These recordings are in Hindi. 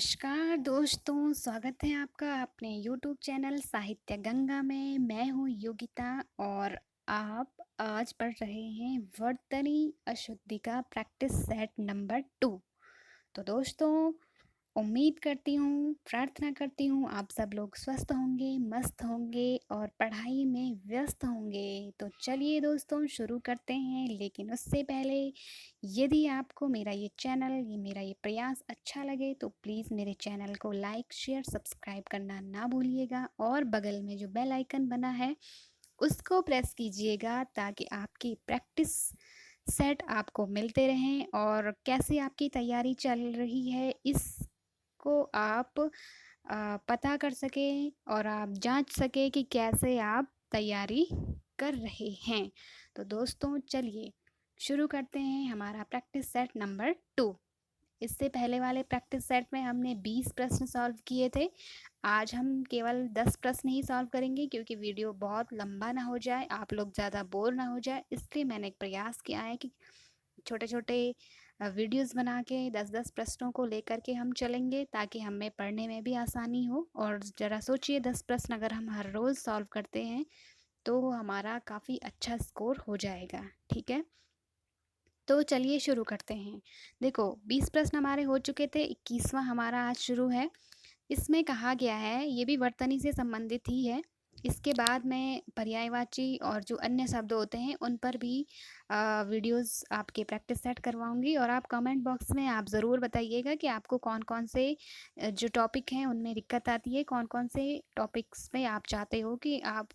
नमस्कार दोस्तों, स्वागत है आपका अपने यूट्यूब चैनल साहित्य गंगा में। मैं हूँ योगिता और आप आज पढ़ रहे हैं वर्तनी अशुद्धि का प्रैक्टिस सेट नंबर 2। तो दोस्तों, उम्मीद करती हूँ, प्रार्थना करती हूँ आप सब लोग स्वस्थ होंगे, मस्त होंगे और पढ़ाई में व्यस्त होंगे। तो चलिए दोस्तों शुरू करते हैं, लेकिन उससे पहले यदि आपको मेरा ये चैनल, मेरा ये प्रयास अच्छा लगे तो प्लीज़ मेरे चैनल को लाइक, शेयर, सब्सक्राइब करना ना भूलिएगा और बगल में जो बेल आइकन बना है उसको प्रेस कीजिएगा ताकि आपकी प्रैक्टिस सेट आपको मिलते रहें और कैसे आपकी तैयारी चल रही है इसको आप पता कर सकें और आप जांच सकें कि कैसे आप तैयारी कर रहे हैं। तो दोस्तों चलिए शुरू करते हैं हमारा प्रैक्टिस सेट नंबर 2। इससे पहले वाले प्रैक्टिस सेट में हमने 20 प्रश्न सॉल्व किए थे। आज हम केवल 10 प्रश्न ही सॉल्व करेंगे क्योंकि वीडियो बहुत लंबा ना हो जाए, आप लोग ज़्यादा बोर ना हो जाए, इसलिए मैंने एक प्रयास किया है कि छोटे छोटे वीडियोस बना के 10-10 प्रश्नों को लेकर के हम चलेंगे ताकि हमें पढ़ने में भी आसानी हो। और ज़रा सोचिए, 10 प्रश्न अगर हम हर रोज़ सॉल्व करते हैं तो हमारा काफ़ी अच्छा स्कोर हो जाएगा। ठीक है, तो चलिए शुरू करते हैं। देखो, 20 प्रश्न हमारे हो चुके थे, 21वां हमारा आज शुरू है। इसमें कहा गया है, ये भी वर्तनी से संबंधित ही है। इसके बाद मैं पर्यायवाची और जो अन्य शब्द होते हैं उन पर भी वीडियोस आपके प्रैक्टिस सेट करवाऊंगी और आप कमेंट बॉक्स में आप ज़रूर बताइएगा कि आपको कौन कौन से जो टॉपिक हैं उनमें दिक्कत आती है, कौन कौन से टॉपिक्स में आप चाहते हो कि आप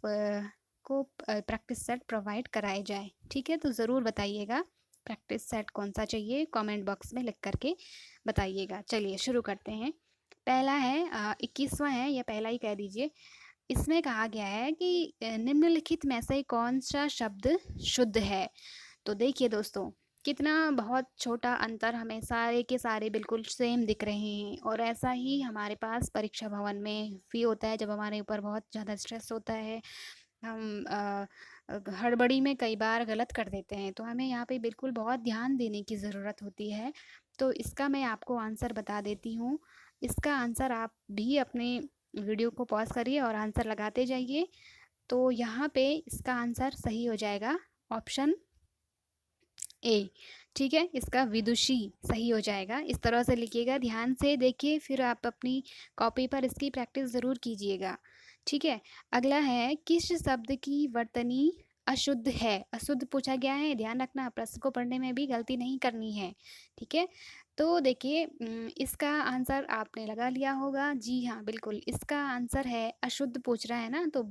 को प्रैक्टिस सेट प्रोवाइड कराए जाए। ठीक है, तो ज़रूर बताइएगा प्रैक्टिस सेट कौन सा चाहिए, कमेंट बॉक्स में लिख करके बताइएगा। चलिए शुरू करते हैं। पहला है 21वां है, या पहला ही कह दीजिए। इसमें कहा गया है कि निम्नलिखित में से कौन सा शब्द शुद्ध है। तो देखिए दोस्तों, कितना बहुत छोटा अंतर, हमें सारे के सारे बिल्कुल सेम दिख रहे हैं। और ऐसा ही हमारे पास परीक्षा भवन में भी होता है, जब हमारे ऊपर बहुत ज़्यादा स्ट्रेस होता है, हम हड़बड़ी में कई बार गलत कर देते हैं, तो हमें यहाँ पे बिल्कुल बहुत ध्यान देने की ज़रूरत होती है। तो इसका मैं आपको आंसर बता देती हूँ। इसका आंसर आप भी अपने वीडियो को पॉज करिए और आंसर लगाते जाइए। तो यहाँ पे इसका आंसर सही हो जाएगा ऑप्शन ए। ठीक है, इसका विदुषी सही हो जाएगा। इस तरह से लिखिएगा, ध्यान से देखिए, फिर आप अपनी कॉपी पर इसकी प्रैक्टिस ज़रूर कीजिएगा। ठीक है, अगला है, किस शब्द की वर्तनी अशुद्ध है। अशुद्ध पूछा गया है, ध्यान रखना, प्रश्न को पढ़ने में भी गलती नहीं करनी है। ठीक है, तो देखिए इसका आंसर आपने लगा लिया होगा। जी हाँ, बिल्कुल इसका आंसर है अशुद्ध। पूछ रहा है ना, तो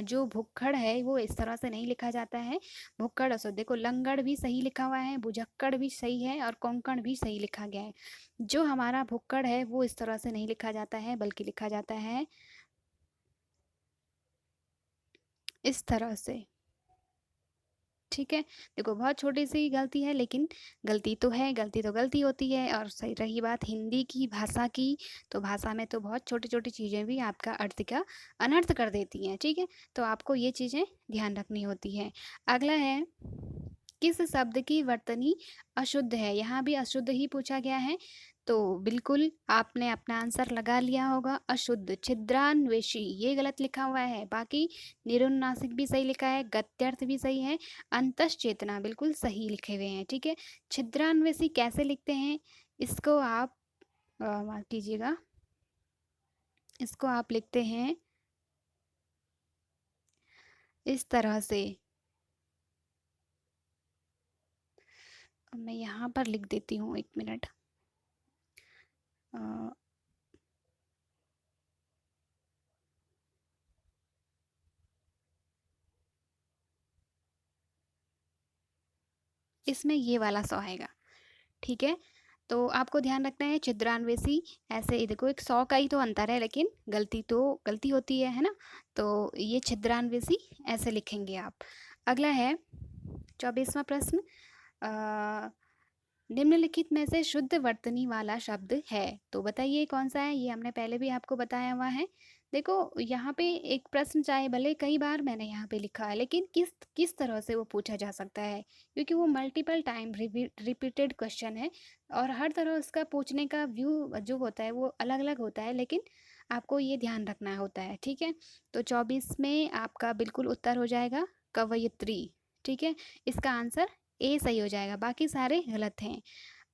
जो भुक्खड़ है वो इस तरह से नहीं लिखा जाता है। भुक्कड़ अशुद्ध। देखो, लंगड़ भी सही लिखा हुआ है, भुजक्कड़ भी सही है और कोंकण भी सही लिखा गया है। जो हमारा भुक्कड़ है वो इस तरह से नहीं लिखा जाता है, बल्कि लिखा जाता है इस तरह से। ठीक है, देखो बहुत छोटी सी गलती है, लेकिन गलती तो है, गलती तो गलती होती है। और सही रही बात हिंदी की भाषा की, तो भाषा में तो बहुत छोटी छोटी चीज़ें भी आपका अर्थ का अनर्थ कर देती हैं। ठीक है, तो आपको ये चीज़ें ध्यान रखनी होती है। अगला है, किस शब्द की वर्तनी अशुद्ध है। यहाँ भी अशुद्ध ही पूछा गया है, तो बिल्कुल आपने अपना आंसर लगा लिया होगा। अशुद्ध, छिद्रान्वेषी ये गलत लिखा हुआ है, बाकी निरुन्नासिक भी सही लिखा है, गत्यर्थ भी सही है, अंतश्चेतना बिल्कुल सही लिखे हुए हैं। ठीक है, छिद्रान्वेषी कैसे लिखते हैं, इसको आप माफ कीजिएगा, इसको आप लिखते हैं इस तरह से। मैं यहाँ पर लिख देती हूँ, एक मिनट। इसमें ये वाला सौ आएगा। ठीक है, तो आपको ध्यान रखना है छिद्रान्वेषी ऐसे ही। देखो, एक सौ का ही तो अंतर है, लेकिन गलती तो गलती होती है ना। तो ये छिद्रान्वेषी ऐसे लिखेंगे आप। अगला है 24वां प्रश्न। अ, निम्नलिखित में से शुद्ध वर्तनी वाला शब्द है, तो बताइए कौन सा है। ये हमने पहले भी आपको बताया हुआ है। देखो यहाँ पे एक प्रश्न चाहे भले कई बार मैंने यहाँ पे लिखा है, लेकिन किस किस तरह से वो पूछा जा सकता है, क्योंकि वो मल्टीपल टाइम रिपीटेड क्वेश्चन है और हर तरह उसका पूछने का व्यू जो होता है वो अलग अलग होता है, लेकिन आपको ये ध्यान रखना होता है। ठीक है, तो 24 में आपका बिल्कुल उत्तर हो जाएगा कवयित्री। ठीक है, इसका आंसर ए सही हो जाएगा, बाकी सारे गलत हैं।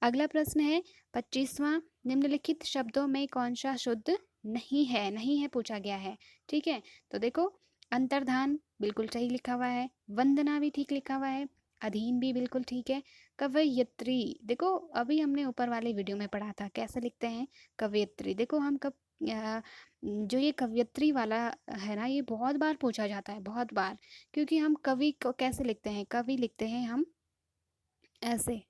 अगला प्रश्न है 25वां, निम्नलिखित शब्दों में कौन सा शुद्ध नहीं है, नहीं है पूछा गया है। ठीक है, तो देखो अंतर्धान बिल्कुल सही लिखा हुआ है, वंदना भी ठीक लिखा हुआ है, अधीन भी बिल्कुल ठीक है, कवयित्री देखो अभी हमने ऊपर वाले वीडियो में पढ़ा था कैसे लिखते हैं कवयित्री। देखो हम कब जो ये कवयित्री वाला है ना, ये बहुत बार पूछा जाता है, बहुत बार, क्योंकि हम कवि को कैसे लिखते हैं, कवि लिखते हैं हम ऐसे,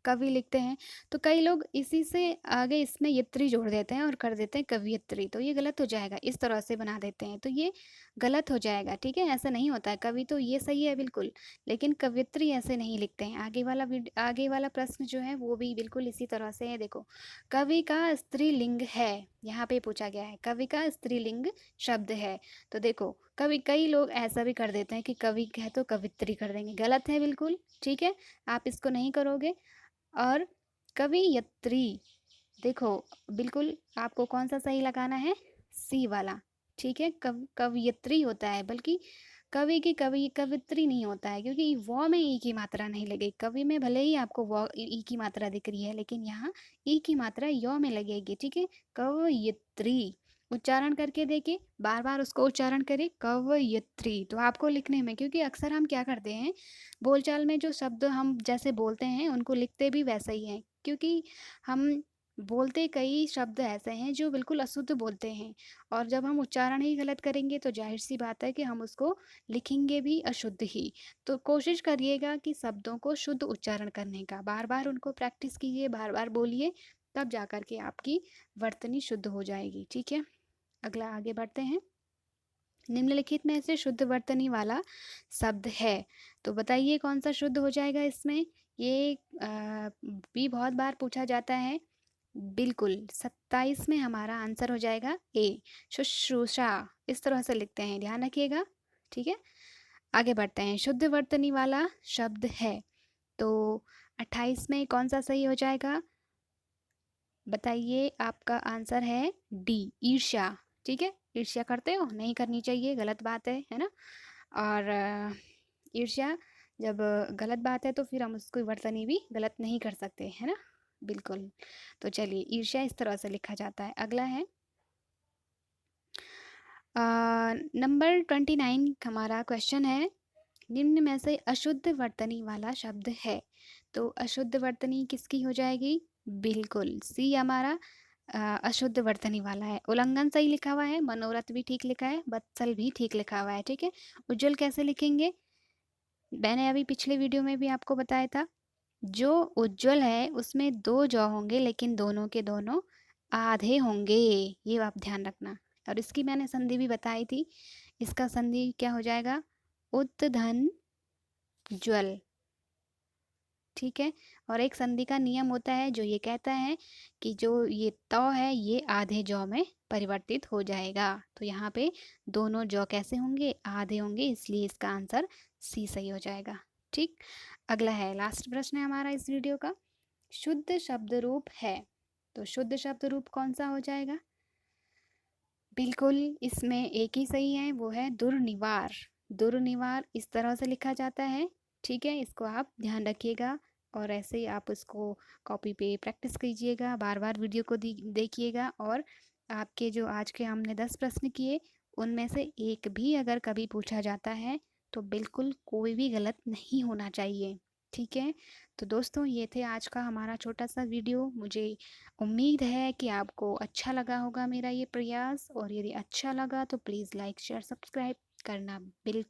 कवि लिखते हैं, तो कई लोग इसी से आगे इसमें यत्री जोड़ देते हैं और कर देते हैं कवियत्री, तो ये गलत हो जाएगा, इस तरह से बना देते हैं तो ये गलत हो जाएगा। ठीक है, ऐसा नहीं होता है, कवि तो ये सही है बिल्कुल, लेकिन कवियत्री ऐसे नहीं लिखते हैं। आगे वाला प्रश्न जो है वो भी बिल्कुल इसी तरह से है। देखो कवि का स्त्रीलिंग है, यहाँ पे पूछा गया है कवि का स्त्रीलिंग शब्द है, तो देखो कवि, कई लोग ऐसा भी कर देते हैं कि कवि है तो कवित्री कर देंगे, गलत है बिल्कुल। ठीक है, आप इसको नहीं करोगे। और कवियत्री देखो बिल्कुल आपको कौन सा सही लगाना है, सी वाला। ठीक है, कवियत्री होता है, बल्कि कवि की कवि कवित्री नहीं होता है, क्योंकि वो में ई की मात्रा नहीं लगेगी। कवि में भले ही आपको वो ई की मात्रा दिख रही है, लेकिन यहाँ ई की मात्रा यो में लगेगी। ठीक है, कवयित्री उच्चारण करके देखिए, बार बार उसको उच्चारण करें कवयित्री, तो आपको लिखने में, क्योंकि अक्सर हम क्या करते हैं बोलचाल में जो शब्द हम जैसे बोलते हैं उनको लिखते भी वैसे ही हैं, क्योंकि हम बोलते कई शब्द ऐसे हैं जो बिल्कुल अशुद्ध बोलते हैं, और जब हम उच्चारण ही गलत करेंगे तो जाहिर सी बात है कि हम उसको लिखेंगे भी अशुद्ध ही। तो कोशिश करिएगा कि शब्दों को शुद्ध उच्चारण करने का, बार बार उनको प्रैक्टिस कीजिए, बार बार बोलिए, तब जा कर के आपकी वर्तनी शुद्ध हो जाएगी। ठीक है, अगला आगे बढ़ते हैं। निम्नलिखित में से शुद्ध वर्तनी वाला शब्द है, तो बताइए कौन सा शुद्ध हो जाएगा इसमें। ये भी बहुत बार पूछा जाता है, बिल्कुल 27 में हमारा आंसर हो जाएगा ए, शुश्रूषा, इस तरह से लिखते हैं, ध्यान रखिएगा। ठीक है, आगे बढ़ते हैं। शुद्ध वर्तनी वाला शब्द है, तो 28 में कौन सा सही हो जाएगा, बताइए। आपका आंसर है डी, ईर्ष्या। ठीक है, ईर्ष्या करते हो, नहीं करनी चाहिए, गलत बात है ना। और ईर्ष्या जब गलत बात है तो फिर हम उसको वर्तनी भी गलत नहीं कर सकते, है ना, बिल्कुल। तो चलिए ईर्ष्या इस तरह से लिखा जाता है। अगला है नंबर 29, हमारा क्वेश्चन है निम्न में से अशुद्ध वर्तनी वाला शब्द है, तो अशुद्ध वर्तनी किसकी हो जाएगी, बिल्कुल सी हमारा अशुद्ध वर्तनी वाला है। उल्लंघन सही लिखा हुआ है, मनोरथ भी ठीक लिखा है, बत्सल भी ठीक लिखा हुआ है। ठीक है, उज्जवल कैसे लिखेंगे, मैंने अभी पिछले वीडियो में भी आपको बताया था, जो उज्जवल है उसमें दो जौ होंगे, लेकिन दोनों के दोनों आधे होंगे, ये आप ध्यान रखना। और इसकी मैंने संधि भी बताई थी, इसका संधि क्या हो जाएगा, उत धन ज्वल। ठीक है, और एक संधि का नियम होता है जो ये कहता है कि जो ये तौ है ये आधे जौ में परिवर्तित हो जाएगा, तो यहाँ पे दोनों जौ कैसे होंगे, आधे होंगे, इसलिए इसका आंसर सी सही हो जाएगा। ठीक, अगला है, लास्ट प्रश्न है हमारा इस वीडियो का, शुद्ध शब्द रूप है, तो शुद्ध शब्द रूप कौन सा हो जाएगा, बिल्कुल इसमें एक ही सही है, वो है दुर्निवार। दुर्निवार इस तरह से लिखा जाता है। ठीक है, इसको आप ध्यान रखिएगा, और ऐसे ही आप उसको कॉपी पे प्रैक्टिस कीजिएगा, बार बार वीडियो को देखिएगा, और आपके जो आज के हमने 10 प्रश्न किए उनमें से एक भी अगर कभी पूछा जाता है तो बिल्कुल कोई भी गलत नहीं होना चाहिए। ठीक है, तो दोस्तों ये थे आज का हमारा छोटा सा वीडियो। मुझे उम्मीद है कि आपको अच्छा लगा होगा मेरा ये प्रयास, और यदि अच्छा लगा तो प्लीज़ लाइक शेयर सब्सक्राइब करना बिल्कुल